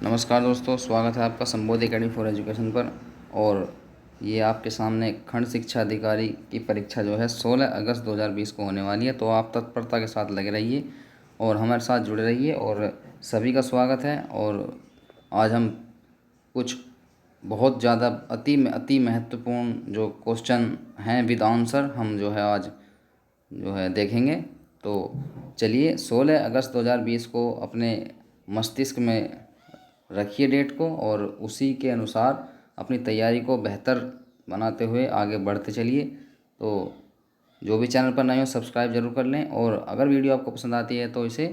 नमस्कार दोस्तों, स्वागत है आपका संबोधि अकेडमी फॉर एजुकेशन पर। और ये आपके सामने खंड शिक्षा अधिकारी की परीक्षा जो है 16 अगस्त 2020 को होने वाली है। तो आप तत्परता के साथ लगे रहिए और हमारे साथ जुड़े रहिए। और सभी का स्वागत है। और आज हम कुछ बहुत ज़्यादा अति महत्वपूर्ण जो क्वेश्चन हैं विद आंसर हम जो है आज जो है देखेंगे। तो चलिए 16 अगस्त 2020 को अपने मस्तिष्क में रखिए डेट को, और उसी के अनुसार अपनी तैयारी को बेहतर बनाते हुए आगे बढ़ते चलिए। तो जो भी चैनल पर नए हो सब्सक्राइब जरूर कर लें, और अगर वीडियो आपको पसंद आती है तो इसे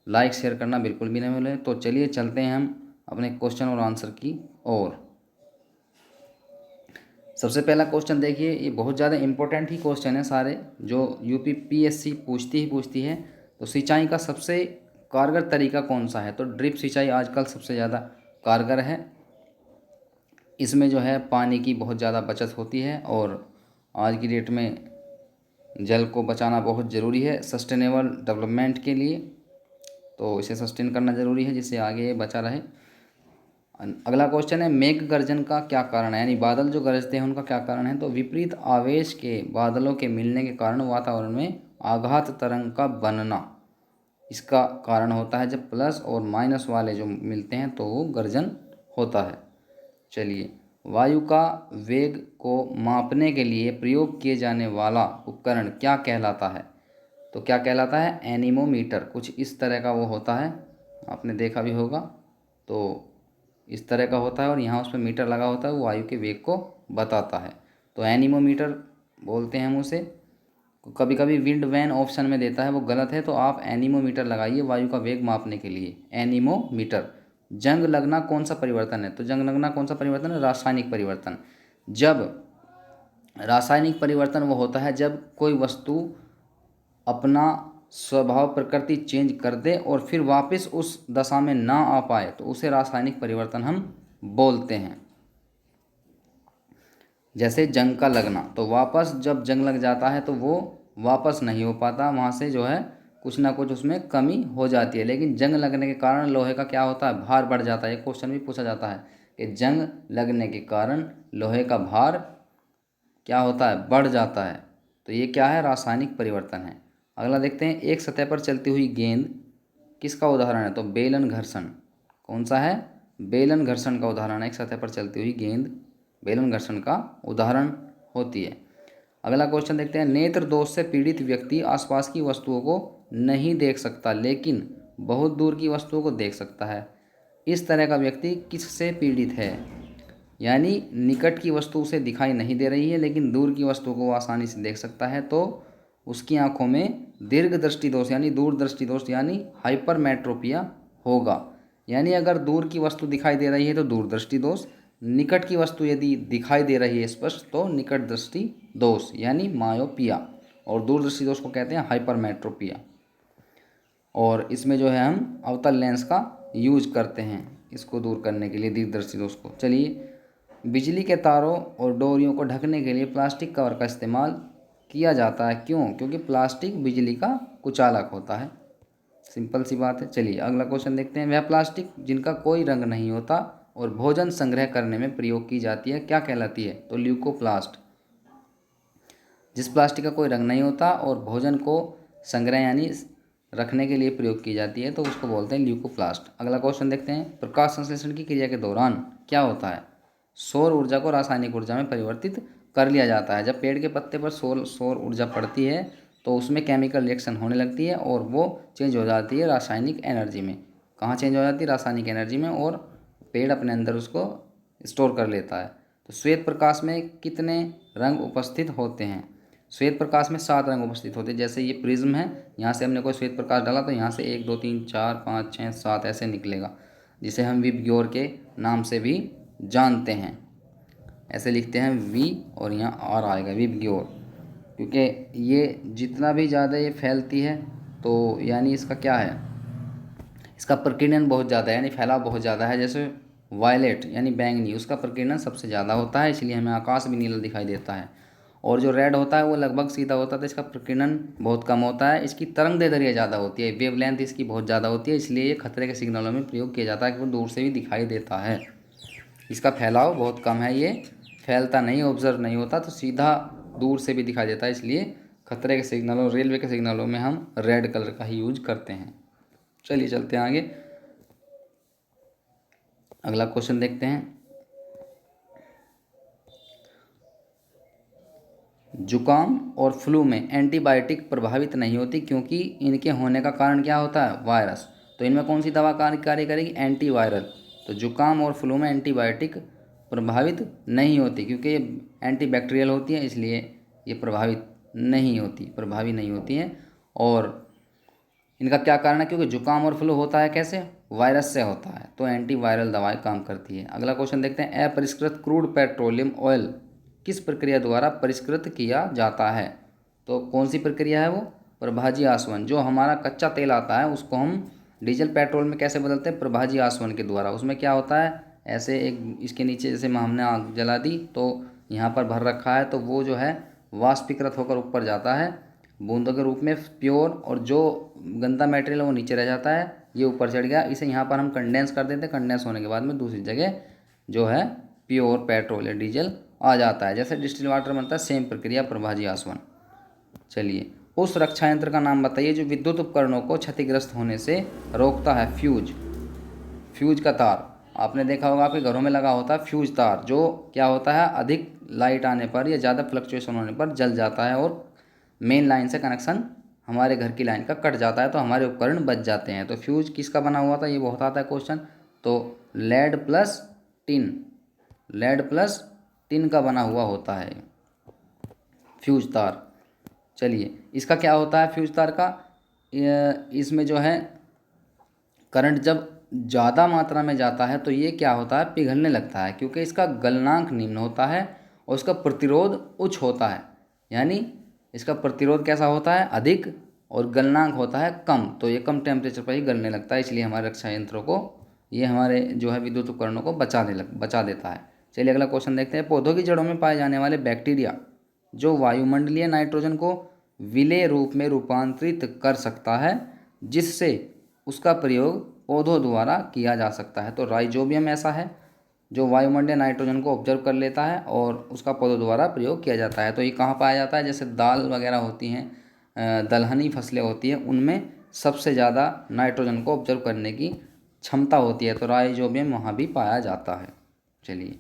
लाइक शेयर करना बिल्कुल भी नहीं भूलें। तो चलिए चलते हैं हम अपने क्वेश्चन और आंसर की ओर। सबसे पहला क्वेश्चन देखिए, ये बहुत ज़्यादा इम्पोर्टेंट ही क्वेश्चन है सारे, जो यूपी पीएससी पूछती है। तो सिंचाई का सबसे कारगर तरीका कौन सा है? तो ड्रिप सिंचाई आजकल सबसे ज़्यादा कारगर है। इसमें जो है पानी की बहुत ज़्यादा बचत होती है, और आज की डेट में जल को बचाना बहुत ज़रूरी है सस्टेनेबल डेवलपमेंट के लिए। तो इसे सस्टेन करना ज़रूरी है जिससे आगे ये बचा रहे। अगला क्वेश्चन है, मेघ गर्जन का क्या कारण है? यानी बादल जो गरजते हैं उनका क्या कारण है? तो विपरीत आवेश के बादलों के मिलने के कारण वातावरण में आघात तरंग का बनना इसका कारण होता है। जब प्लस और माइनस वाले जो मिलते हैं तो वो गर्जन होता है। चलिए, वायु का वेग को मापने के लिए प्रयोग किए जाने वाला उपकरण क्या कहलाता है? तो क्या कहलाता है? एनीमोमीटर। कुछ इस तरह का वो होता है, आपने देखा भी होगा। तो इस तरह का होता है और यहाँ उस पर मीटर लगा होता है, वो वायु के वेग को बताता है। तो एनीमोमीटर बोलते हैं हम उसे। कभी कभी विंड वैन ऑप्शन में देता है, वो गलत है। तो आप एनीमोमीटर लगाइए वायु का वेग मापने के लिए, एनीमोमीटर। जंग लगना कौन सा परिवर्तन है? तो जंग लगना कौन सा परिवर्तन है? रासायनिक परिवर्तन। जब रासायनिक परिवर्तन वो होता है जब कोई वस्तु अपना स्वभाव प्रकृति चेंज कर दे और फिर वापस उस दशा में ना आ पाए, तो उसे रासायनिक परिवर्तन हम बोलते हैं। जैसे जंग का लगना, तो वापस जब जंग लग जाता है तो वो वापस नहीं हो पाता, वहाँ से जो है कुछ ना कुछ उसमें कमी हो जाती है। लेकिन जंग लगने के कारण लोहे का क्या होता है? भार बढ़ जाता है। ये क्वेश्चन भी पूछा जाता है कि जंग लगने के कारण लोहे का भार क्या होता है? बढ़ जाता है। तो ये क्या है? रासायनिक परिवर्तन है। अगला देखते हैं, एक सतह पर चलती हुई गेंद किसका उदाहरण है? तो बेलन घर्षण। कौन सा है? बेलन घर्षण का उदाहरण है। एक सतह पर चलती हुई गेंद बेलन घर्षण का उदाहरण होती है। अगला क्वेश्चन देखते हैं, नेत्र दोष से पीड़ित व्यक्ति आसपास की वस्तुओं को नहीं देख सकता लेकिन बहुत दूर की वस्तुओं को देख सकता है। इस तरह का व्यक्ति किससे पीड़ित है? यानी निकट की वस्तु उसे दिखाई नहीं दे रही है लेकिन दूर की वस्तु को वो आसानी से देख सकता है, तो उसकी आंखों में दीर्घ दृष्टि दोष यानी दूरदृष्टि दोष यानी हाइपरमेट्रोपिया होगा। यानी अगर दूर की वस्तु दिखाई दे रही है तो दूरदृष्टि दोष, निकट की वस्तु यदि दिखाई दे रही है स्पष्ट तो निकट दृष्टि दोष यानी मायोपिया, और दूरदृष्टि दोष को कहते हैं हाइपरमेट्रोपिया। और इसमें जो है हम अवतल लेंस का यूज करते हैं इसको दूर करने के लिए, दीर्घदर्शी दोष को। चलिए, बिजली के तारों और डोरियों को ढकने के लिए प्लास्टिक कवर का इस्तेमाल किया जाता है। क्यों? क्योंकि प्लास्टिक बिजली का कुचालक होता है। सिंपल सी बात है। चलिए अगला क्वेश्चन देखते हैं, वह प्लास्टिक जिनका कोई रंग नहीं होता और भोजन संग्रह करने में प्रयोग की जाती है क्या कहलाती है? तो ल्यूकोप्लास्ट। जिस प्लास्टिक का कोई रंग नहीं होता और भोजन को संग्रह यानी रखने के लिए प्रयोग की जाती है तो उसको बोलते हैं ल्यूकोप्लास्ट। अगला क्वेश्चन देखते हैं, प्रकाश संश्लेषण की क्रिया के दौरान क्या होता है? सौर ऊर्जा को रासायनिक ऊर्जा में परिवर्तित कर लिया जाता है। जब पेड़ के पत्ते पर सौर ऊर्जा पड़ती है तो उसमें केमिकल रिएक्शन होने लगती है और वो चेंज हो जाती है रासायनिक एनर्जी में। कहाँ चेंज हो जाती है? रासायनिक एनर्जी में, और पेड़ अपने अंदर उसको स्टोर कर लेता है। तो श्वेत प्रकाश में कितने रंग उपस्थित होते हैं? श्वेत प्रकाश में 7 रंग उपस्थित होते हैं। जैसे ये प्रिज्म है, यहाँ से हमने कोई श्वेत प्रकाश डाला तो यहाँ से 1 2 3 4 5 6 7 ऐसे निकलेगा, जिसे हम विबग्योर के नाम से भी जानते हैं। ऐसे लिखते हैं वी और यहाँ आर आएगा, विबग्योर। क्योंकि ये जितना भी ज़्यादा ये फैलती है तो यानी इसका क्या है? इसका प्रकीर्णन बहुत ज़्यादा है, यानी फैलाव बहुत ज़्यादा है। जैसे वायलेट यानी बैंगनी, उसका प्रकीर्णन सबसे ज़्यादा होता है, इसलिए हमें आकाश भी नीला दिखाई देता है। और जो रेड होता है वो लगभग सीधा होता है, तो इसका प्रकीर्णन बहुत कम होता है। इसकी तरंग दैर्ध्य ज़्यादा होती है, वेवलेंथ इसकी बहुत ज़्यादा होती है, इसलिए ये खतरे के सिग्नलों में प्रयोग किया जाता है कि वो दूर से भी दिखाई देता है। इसका फैलाव बहुत कम है, ये फैलता नहीं, ऑब्जर्व नहीं होता, तो सीधा दूर से भी दिखाई देता है, इसलिए खतरे के सिग्नलों, रेलवे के सिग्नलों में हम रेड कलर का ही यूज करते हैं। चलिए चलते हैं आगे, अगला क्वेश्चन देखते हैं। जुकाम और फ्लू में एंटीबायोटिक प्रभावित नहीं होती क्योंकि इनके होने का कारण क्या होता है? वायरस। तो इनमें कौन सी दवा कार्य करेगी? एंटीवायरल। तो जुकाम और फ्लू में एंटीबायोटिक प्रभावित नहीं होती क्योंकि ये एंटीबैक्टीरियल होती है, इसलिए ये प्रभावी नहीं होती हैं। और इनका क्या कारण है? क्योंकि जुकाम और फ्लू होता है कैसे? वायरस से होता है, तो एंटीवायरल दवाएं काम करती है। अगला क्वेश्चन देखते हैं। अपरिष्कृत क्रूड पेट्रोलियम ऑयल किस प्रक्रिया द्वारा परिष्कृत किया जाता है? तो कौन सी प्रक्रिया है वो? प्रभाजी आसवन। जो हमारा कच्चा तेल आता है उसको हम डीजल पेट्रोल में कैसे बदलते हैं? प्रभाजी आसवन के द्वारा। उसमें क्या होता है, ऐसे एक इसके नीचे जैसे हमने आग जला दी तो यहाँ पर भर रखा है, तो वो जो है वाष्पीकृत होकर ऊपर जाता है बूंदों के रूप में प्योर, और जो गंदा मटेरियल है वो नीचे रह जाता है, ये ऊपर चढ़ गया, इसे यहाँ पर हम कंडेंस कर देते हैं। कंडेंस होने के बाद में दूसरी जगह जो है प्योर पेट्रोल या डीजल आ जाता है। जैसे डिस्टिल वाटर बनता है, सेम प्रक्रिया प्रभाजी आसवन। चलिए, उस रक्षा यंत्र का नाम बताइए जो विद्युत उपकरणों को क्षतिग्रस्त होने से रोकता है। फ्यूज का तार आपने देखा होगा, आपके घरों में लगा होता है फ्यूज तार, जो क्या होता है, अधिक लाइट आने पर या ज़्यादा फ्लक्चुएशन होने पर जल जाता है और मेन लाइन से कनेक्शन हमारे घर की लाइन का कट जाता है, तो हमारे उपकरण बच जाते हैं। तो फ्यूज किसका बना हुआ था, ये बहुत आता है क्वेश्चन। तो लेड प्लस टिन का बना हुआ होता है फ्यूज तार। चलिए, इसका क्या होता है फ्यूज तार का? इसमें जो है करंट जब ज़्यादा मात्रा में जाता है तो ये क्या होता है, पिघलने लगता है, क्योंकि इसका गलनांक निम्न होता है और इसका प्रतिरोध उच्च होता है। यानी इसका प्रतिरोध कैसा होता है? अधिक, और गलनांक होता है कम, तो ये कम टेम्परेचर पर ही गलने लगता है, इसलिए हमारे रक्षा यंत्रों को, ये हमारे जो है विद्युत उपकरणों को बचा देता है। चलिए अगला क्वेश्चन देखते हैं। पौधों की जड़ों में पाए जाने वाले बैक्टीरिया जो वायुमंडलीय नाइट्रोजन को विलेय रूप में रूपांतरित कर सकता है, जिससे उसका प्रयोग पौधों द्वारा किया जा सकता है। तो राइजोबियम ऐसा है जो वायुमंडलीय नाइट्रोजन को ऑब्जर्व कर लेता है और उसका पौधों द्वारा प्रयोग किया जाता है। तो ये कहाँ पाया जाता है? जैसे दाल वगैरह होती हैं, दलहनी फसलें होती हैं, उनमें सबसे ज़्यादा नाइट्रोजन को ऑब्जर्व करने की क्षमता होती है, तो राइजोबियम वहाँ भी पाया जाता है। चलिए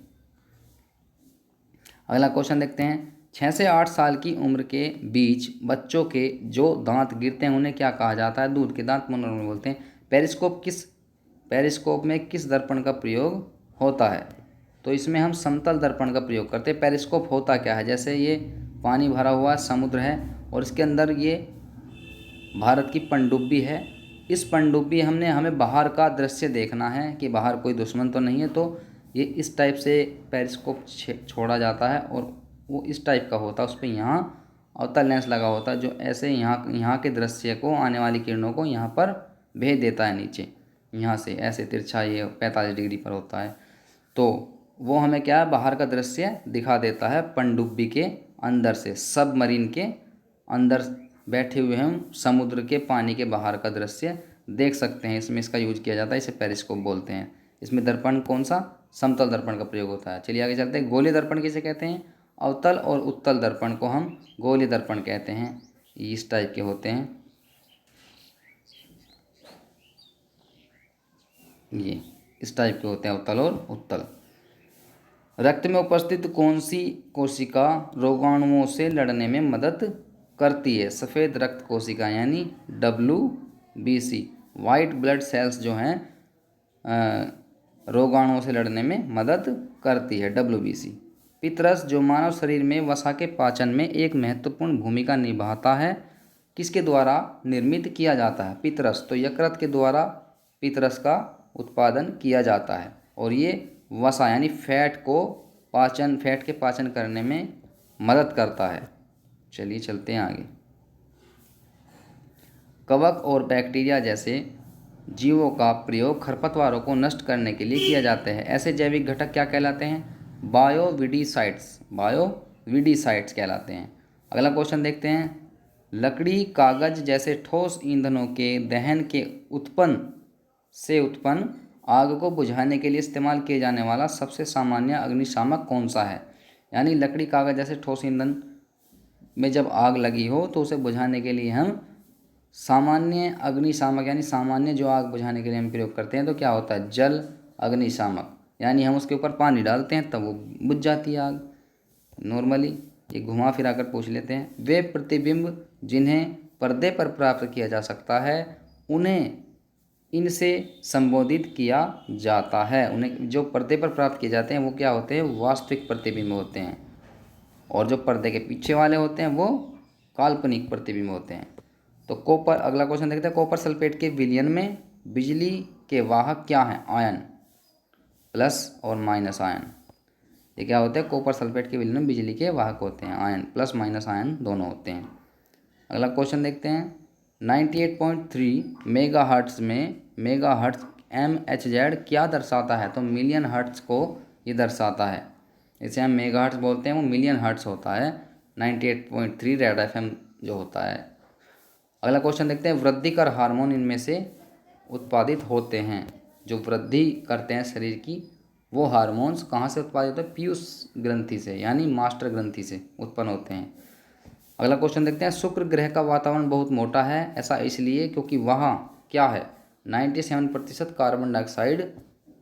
अगला क्वेश्चन देखते हैं। 6 से 8 साल की उम्र के बीच बच्चों के जो दांत गिरते हैं उन्हें क्या कहा जाता है? दूध के दांत मनोरम बोलते हैं। पेरिस्कोप में किस दर्पण का प्रयोग होता है? तो इसमें हम समतल दर्पण का प्रयोग करते हैं। पेरिस्कोप होता क्या है? जैसे ये पानी भरा हुआ समुद्र है और इसके अंदर ये भारत की पनडुब्बी है। इस पनडुब्बी हमें बाहर का दृश्य देखना है कि बाहर कोई दुश्मन तो नहीं है, तो ये इस टाइप से पेरिस्कोप छोड़ा जाता है और वो इस टाइप का होता है। उस पर यहाँ अवतल लेंस लगा होता है जो ऐसे यहाँ के दृश्य को, आने वाली किरणों को यहाँ पर भेज देता है नीचे, यहाँ से ऐसे तिरछा ये 45 डिग्री पर होता है, तो वो हमें क्या है, बाहर का दृश्य दिखा देता है। पनडुब्बी के अंदर से, सबमरीन के अंदर बैठे हुए हम समुद्र के पानी के बाहर का दृश्य देख सकते हैं। इसमें इसका यूज किया जाता है, इसे पेरिस्कोप बोलते हैं। इसमें दर्पण कौन सा? समतल दर्पण का प्रयोग होता है। चलिए आगे चलते हैं। गोलीय दर्पण किसे कहते हैं? अवतल और उत्तल दर्पण को हम गोलीय दर्पण कहते हैं। इस टाइप के होते हैं, ये इस टाइप के होते हैं अवतल और उत्तल। रक्त में उपस्थित कौन सी कोशिका रोगाणुओं से लड़ने में मदद करती है? सफ़ेद रक्त कोशिका यानी WBC, वाइट ब्लड सेल्स जो हैं रोगाणुओं से लड़ने में मदद करती है, WBC। पितरस जो मानव शरीर में वसा के पाचन में एक महत्वपूर्ण भूमिका निभाता है, किसके द्वारा निर्मित किया जाता है? पितरस। तो यकृत के द्वारा पितरस का उत्पादन किया जाता है और ये वसा यानी फैट के पाचन करने में मदद करता है। चलिए चलते हैं आगे। कवक और बैक्टीरिया जैसे जीवों का प्रयोग खरपतवारों को नष्ट करने के लिए किया जाता है। ऐसे जैविक घटक क्या कहलाते हैं? बायोविडिसाइड्स वीडीसाइड्स कहलाते हैं। अगला क्वेश्चन देखते हैं, लकड़ी, कागज जैसे ठोस ईंधनों के दहन के उत्पन्न आग को बुझाने के लिए इस्तेमाल किए जाने वाला सबसे सामान्य अग्निशामक कौन सा है। यानी लकड़ी, कागज जैसे ठोस ईंधन में जब आग लगी हो तो उसे बुझाने के लिए हम सामान्य अग्निशामक यानी सामान्य जो आग बुझाने के लिए हम प्रयोग करते हैं तो क्या होता है, जल अग्निशामक। यानी हम उसके ऊपर पानी डालते हैं तब वो बुझ जाती है आग। नॉर्मली ये घुमा फिरा कर पूछ लेते हैं, वे प्रतिबिंब जिन्हें पर्दे पर प्राप्त किया जा सकता है उन्हें इनसे संबोधित किया जाता है। उन्हें जो पर्दे पर प्राप्त किए जाते हैं वो क्या होते हैं, वास्तविक प्रतिबिंब होते हैं, और जो पर्दे के पीछे वाले होते हैं वो काल्पनिक प्रतिबिंब होते हैं। तो कॉपर, अगला क्वेश्चन देखते हैं, कॉपर सल्फेट के विलयन में बिजली के वाहक क्या हैं, आयन, प्लस और माइनस आयन। ये क्या होते हैं, कॉपर सल्फेट के विलयन में बिजली के वाहक होते हैं, आयन प्लस माइनस आयन दोनों होते हैं। अगला क्वेश्चन देखते हैं, 98.3 मेगाहर्ट्ज़ में मेगाहर्ट्ज़ MHz क्या दर्शाता है। तो मिलियन हर्ट्ज़ को ये दर्शाता है, इसे हम मेगाहर्ट्ज़ बोलते हैं, वो मिलियन हर्ट्ज़ होता है। 98.3 रेड FM जो होता है। अगला क्वेश्चन देखते हैं, वृद्धिकर हार्मोन इनमें से उत्पादित होते हैं। जो वृद्धि करते हैं शरीर की वो हार्मोन्स कहाँ से उत्पादित होते हैं, पीयूष ग्रंथि से यानी मास्टर ग्रंथि से उत्पन्न होते हैं। अगला क्वेश्चन देखते हैं, शुक्र ग्रह का वातावरण बहुत मोटा है, ऐसा इसलिए क्योंकि वहाँ क्या है, 97% कार्बन डाइऑक्साइड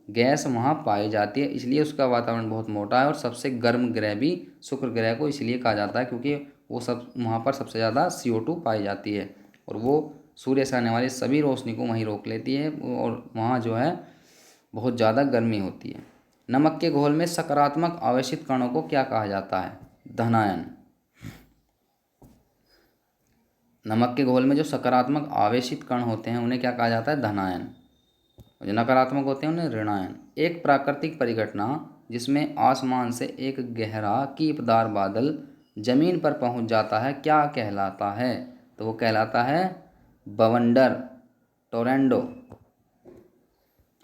गैस वहाँ पाई जाती है, इसलिए उसका वातावरण बहुत मोटा है। और सबसे गर्म ग्रह भी शुक्र ग्रह को इसलिए कहा जाता है क्योंकि वो सब वहाँ पर सबसे ज़्यादा CO2 पाई जाती है और वो सूर्य से आने वाली सभी रोशनी को वहीं रोक लेती है और वहाँ जो है बहुत ज़्यादा गर्मी होती है। नमक के घोल में सकारात्मक आवेशित कणों को क्या कहा जाता है, धनायन। नमक के घोल में जो सकारात्मक आवेशित कण होते हैं उन्हें क्या कहा जाता है, धनायन। जो नकारात्मक होते हैं उन्हें ऋणायन। एक प्राकृतिक परिघटना जिसमें आसमान से एक गहरा कीपदार बादल जमीन पर पहुंच जाता है क्या कहलाता है। तो वो कहलाता है बवंडर, टोरेंडो।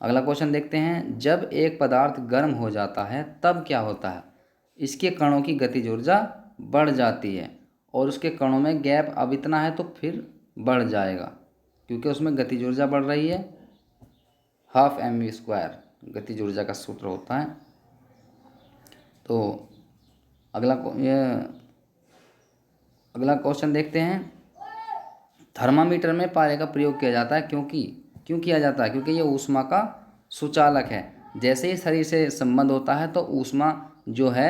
अगला क्वेश्चन देखते हैं, जब एक पदार्थ गर्म हो जाता है तब क्या होता है, इसके कणों की गतिज ऊर्जा बढ़ जाती है और उसके कणों में गैप अब इतना है तो फिर बढ़ जाएगा क्योंकि उसमें गतिज ऊर्जा बढ़ रही है। 12 mv² गतिज ऊर्जा का सूत्र होता है। तो अगला क्वेश्चन देखते हैं, थर्मामीटर में पारे का प्रयोग किया जाता है क्यों किया जाता है, क्योंकि ये ऊष्मा का सुचालक है। जैसे ही शरीर से संबंध होता है तो ऊष्मा जो है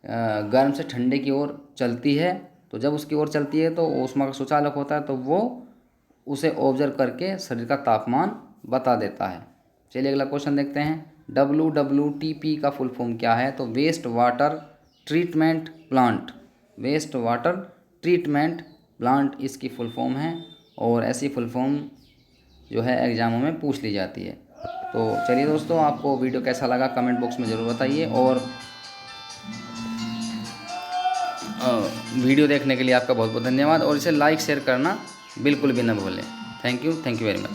गर्म से ठंडे की ओर चलती है, तो जब उसकी ओर चलती है तो ऊष्मा का सुचालक होता है तो वो उसे ऑब्जर्व करके शरीर का तापमान बता देता है। चलिए अगला क्वेश्चन देखते हैं, WWTP का फुल फॉर्म क्या है। तो waste water treatment plant, waste water treatment plant इसकी फुल फॉर्म है और ऐसी फुल फॉर्म जो है एग्ज़ामों में पूछ ली जाती है। तो चलिए दोस्तों, आपको वीडियो कैसा लगा कमेंट बॉक्स में ज़रूर बताइए और वीडियो देखने के लिए आपका बहुत बहुत धन्यवाद और इसे लाइक शेयर करना बिल्कुल भी न भूलें। Thank you very much.